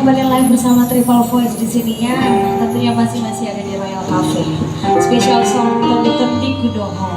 kembali live bersama Triple Voice di sini ya. Tentunya masih ada di Royal Cafe. Special song Tendi Kudoho.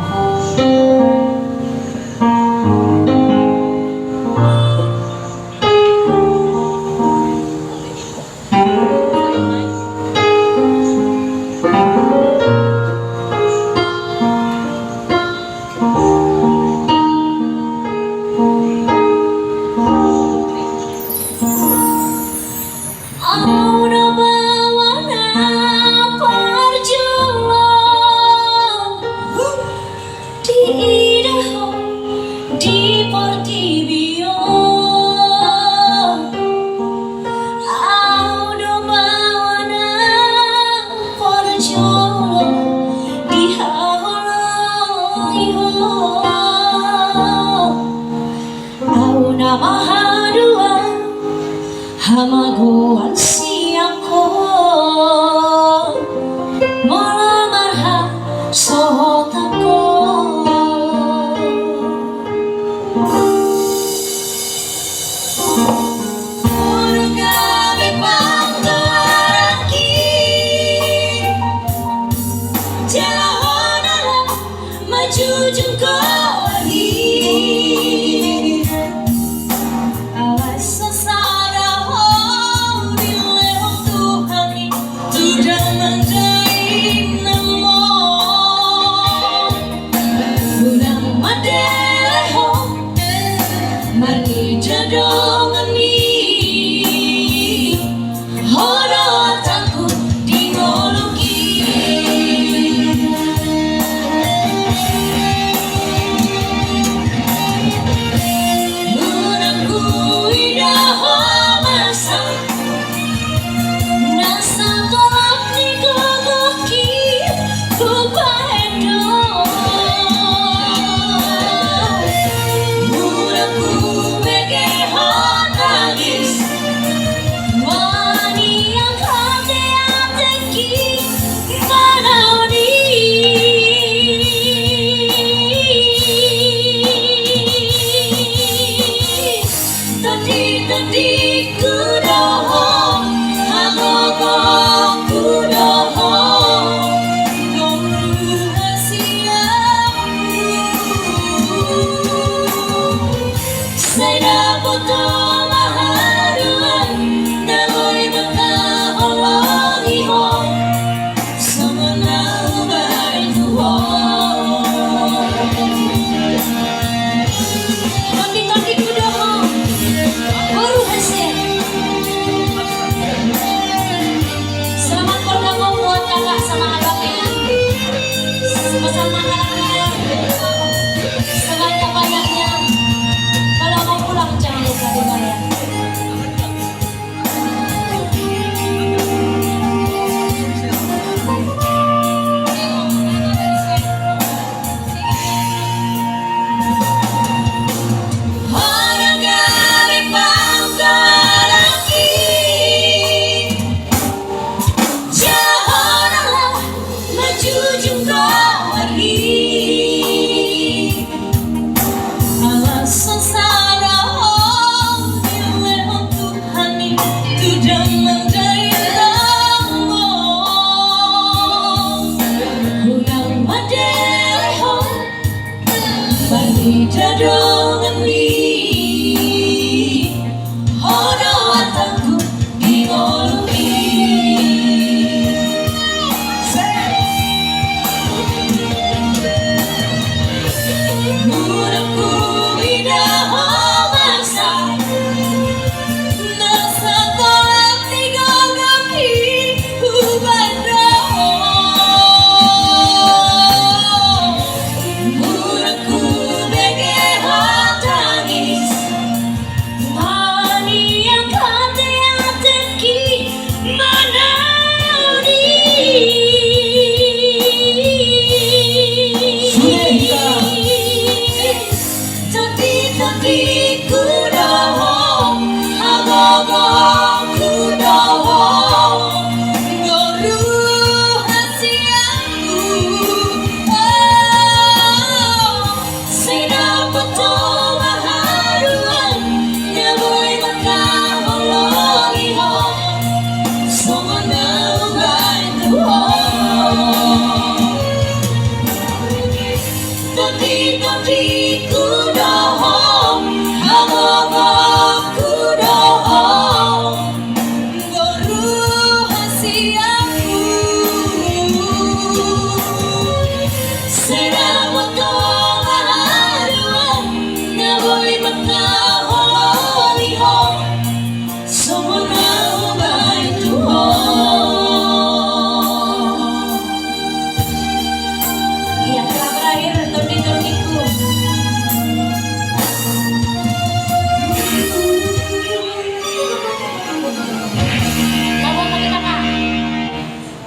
Hamaguan siangko malamar sohotako Urgabe panggaraki Jalahonala majujung kali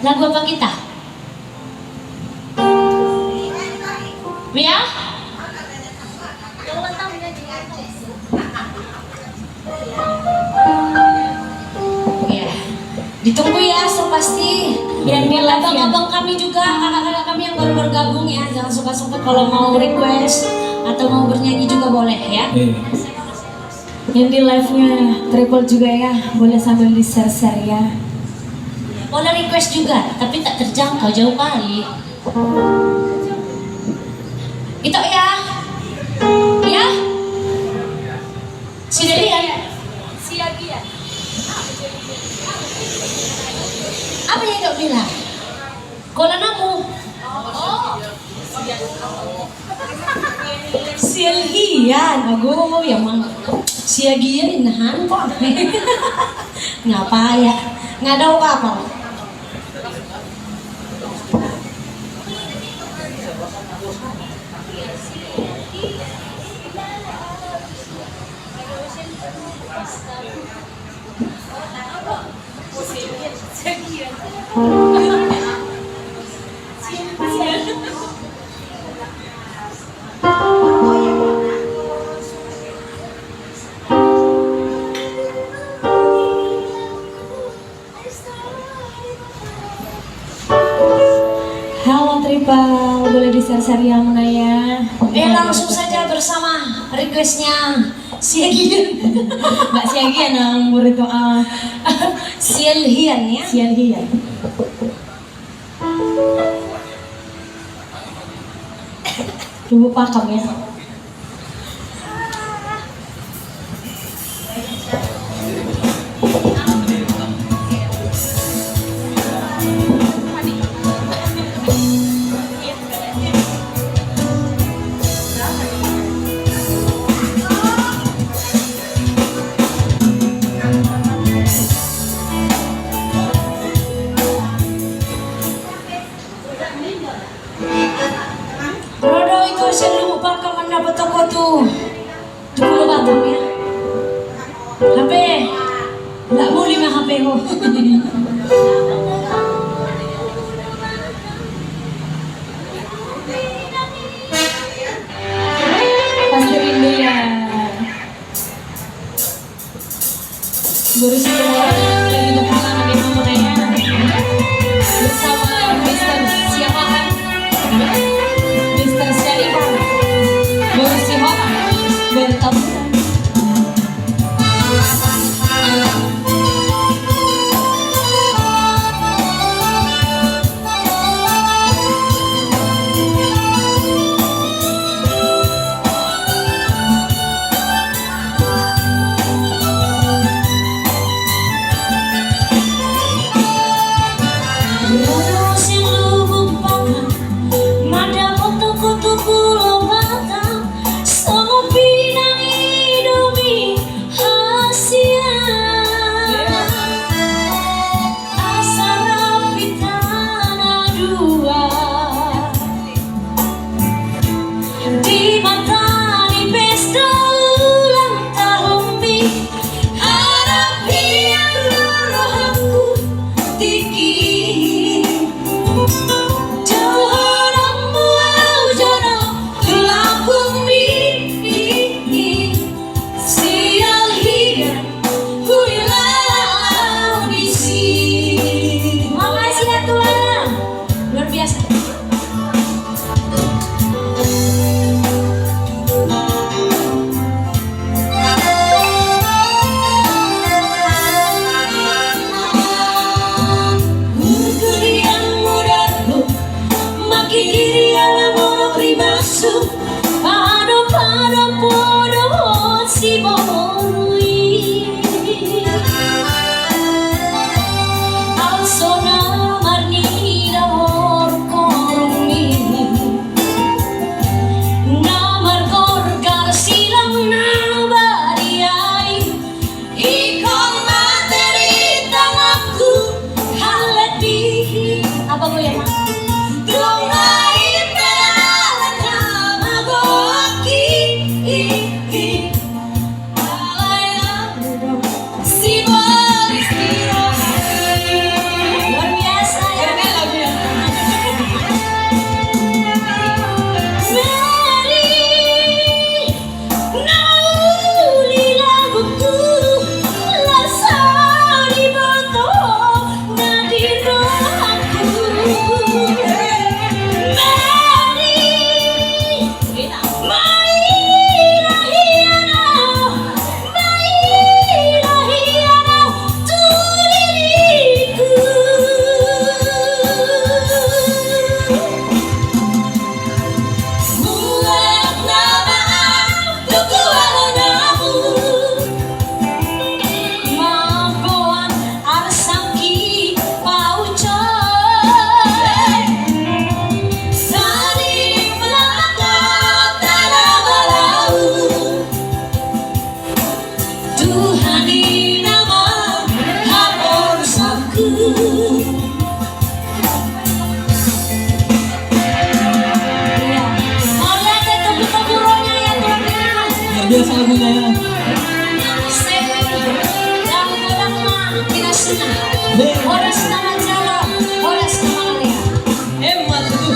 Lagu apa kita? Ya? Ya, ditunggu ya, so pasti. Dan buat abang-abang kami juga, kakak-kakak kami yang baru bergabung ya, jangan suka-suka kalau mau request atau mau bernyanyi juga boleh ya. Yang di live-nya Triple juga ya, boleh sambil di share-share ya. Boleh request juga, tapi tak terjangkau, jauh kali. Itu ya. Ya? Sudah lihat? Siagian. Apa yang kau bilang? Kola namu. Sialgian, ago yang mana? Siagian inahan kok. Ngapa ya? Nggak ada apa-apa. Halo Triple, boleh di share-share ya Muna ya. Langsung saja bersama requestnya Siagian. Mbak Siagian yang murid doa. Sialgian ya. Siagian. Tunggu pakam ya. Rodo itu saya lupa kapan dapat toko tuh. Dulu Batam ya. HP. Nggak boleh mah HP ho. Pasti rindu ya. Baru satu orang lagi berkenalan di Muna ya. Bersama Mr. siapa kan? Mr. Syarifan. Baru si Hot bertemu. Rodo sing lubuk Batam, mada foto-foto pulau Batam, sama pinang Indomie hasian. Asal rapi tanah dua, di mata di pesta ulang tahun bi, harap yang rohanku tinggi. Makasih ya Tuhan, luar biasa. Yang mudaku makin diri ala monok ribasu, pado podo si borui. Alsona marni dahor korumi, namar korgar silang nabariai, ikon materi tanganku halati. Apa gue ya Mak? Luar biasa ya. kinasuna. Oras na majalan, oras na mangalaya. Hemat itu.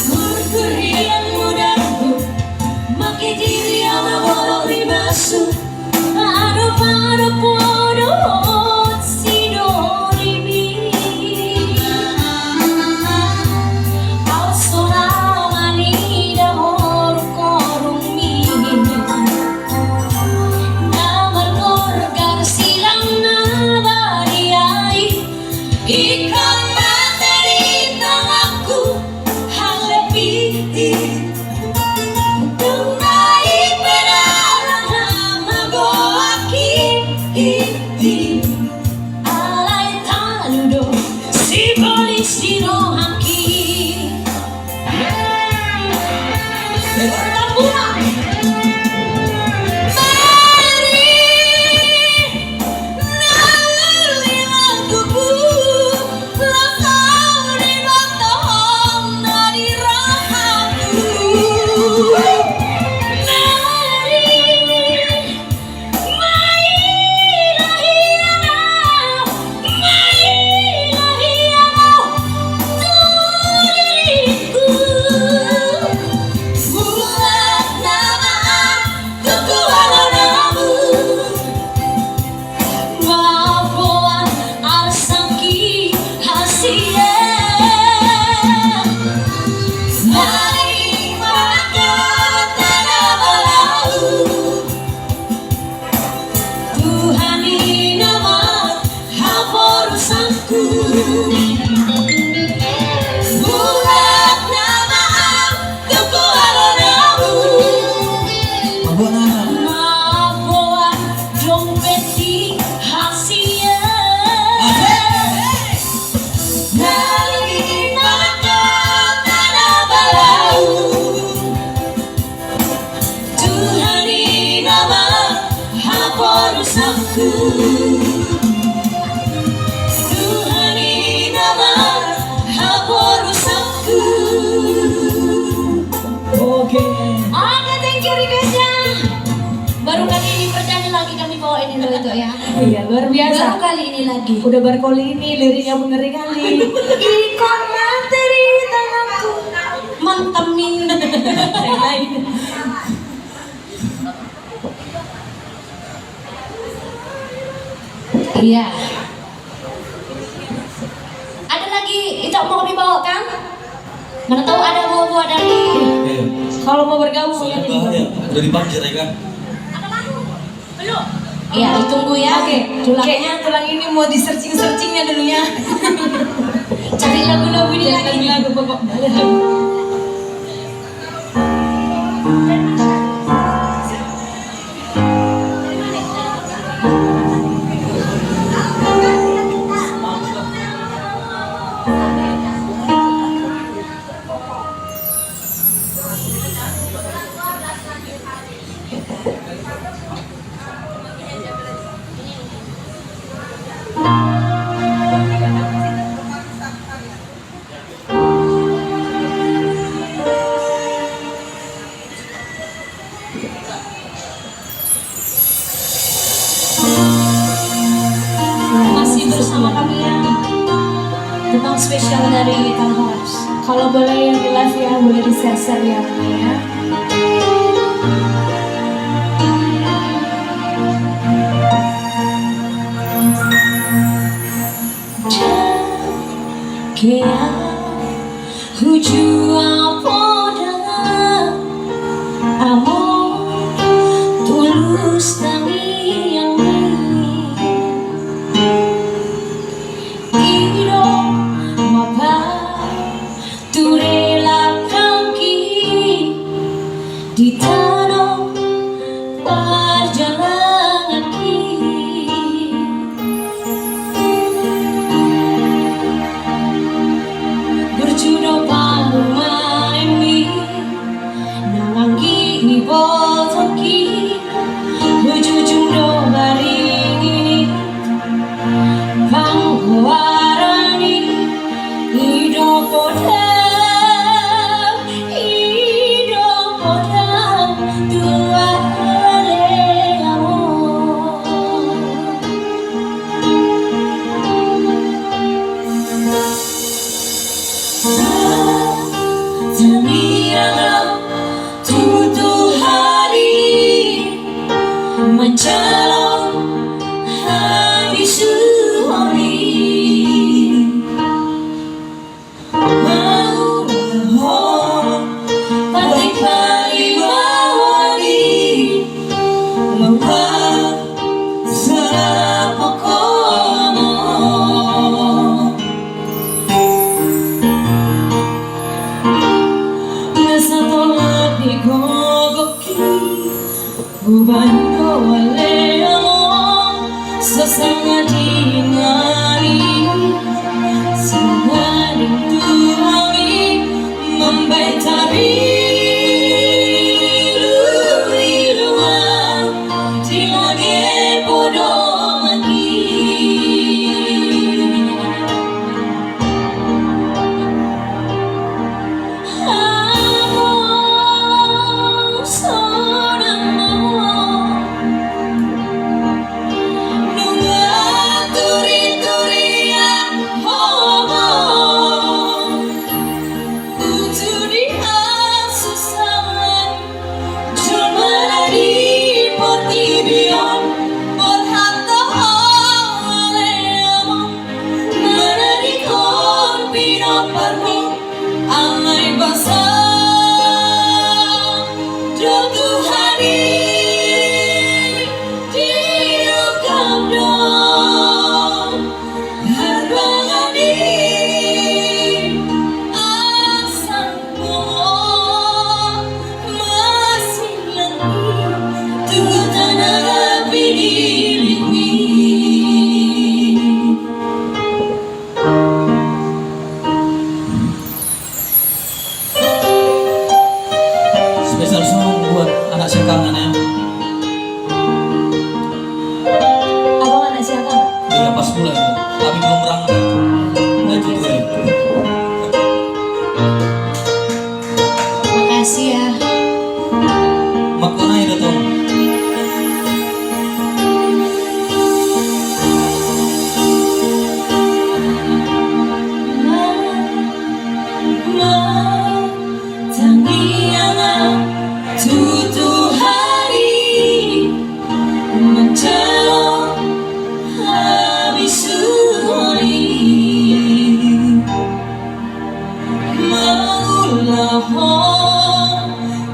Berkerian mudaku, makai diri yang boleh basuh. Ado podo sido dimi. Au sola mani dahor korung mi. Namar korgar silang na bariai. Ikan materi tanganku halepiti. Tunai pedalang nama goaki. Alay taludo si polis di rohaki. Tambura mari nalilang tubu latau di batang dari rahaku. Tuhani nama haporusanku. Bulat nama tuku alonamu. Maafkan dompeti hasia. Dari mata tanah balau. Tuhani nama haporusanku. Tuhani nama haporusanku. Oke. Oke, thank you requestnya. Baru kali ini bernyanyi lagi kami bawain itu ya. Iya, luar biasa. Baru kali ini lagi. Udah berkali ini liriknya bener kali. Ikon materi tanganku mantemin. Yang lain. Iya. Ada lagi itu mau kami bawakan? Mana tahu ada buah-buah dari. Kalau mau bergabung ya. Udah diparkir ya kan? Belum. Iya, ditunggu ya. Oke, Tulangnya kayaknya tulang ini mau di searchingnya dulu ya. cari lagu-lagu ini Lihat lagi. lagu pokok. Ada lagu. Masih bersama kami ya. Tentang spesial dari Tanah House. Kalau boleh yang di live ya, boleh di share ya. Kaya hujua poda amor tulus tangi yang ido mapa turela kaki di tanah perjalanan berjudo paru main mi nanganggi ni botoki dua le amor. Terniang tutup hari menjelang habis hari. Mau patik pagi bawani membuat sepokokmu. Nasa tolak di gogoki Ubando aleo sesama dingari sengaring tuami membetari luar di lagi bodoh lagi. Alay basah jatuh hari diukam dong harbangani asangmu masih lagi tuh tanah pilih. Spesial song buat anak sekangan ya. Abang anak siapa? Dia pas mulai, tapi belum berangkat. Udah gitu ya. Makasih ya. Makna itu tuh. Tutup hari menjelang habis hari. Maulah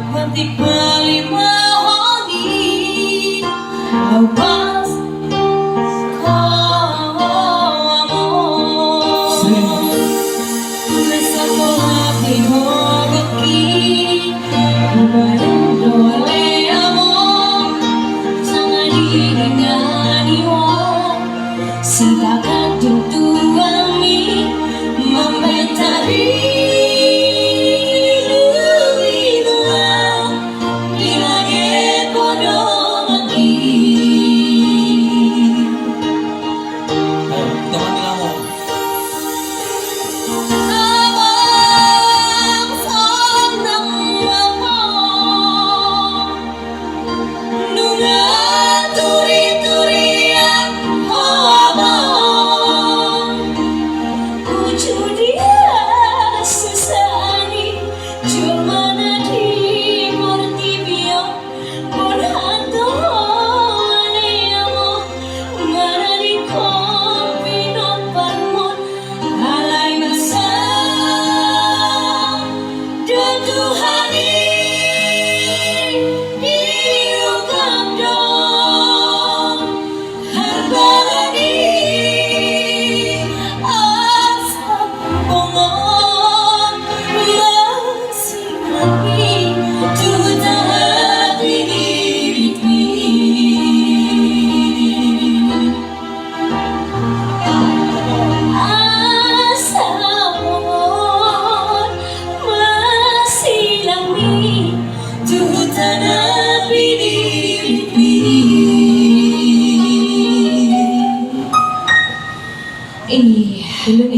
batik balik mahoni lepas kamu. Sekolah di hoki dole amor sangat diingani wong silakan tuami membetari luar di lagi bodoh lagi. Ayo, kita mandi lama.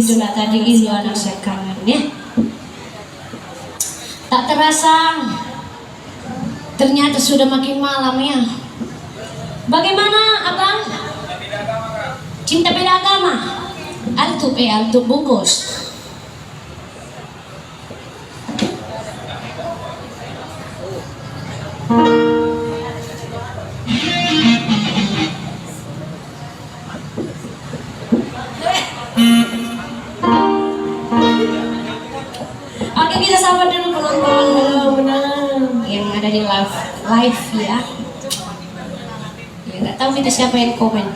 Itulah tadi itu anak saya kangen ya. Tak terasa Ternyata sudah makin malam ya. Bagaimana abang? Cinta beda agama? Altu bungkus. Oke, kita sapa dulu penonton yang ada di live ya. Ya nggak tahu kita siapa yang komen.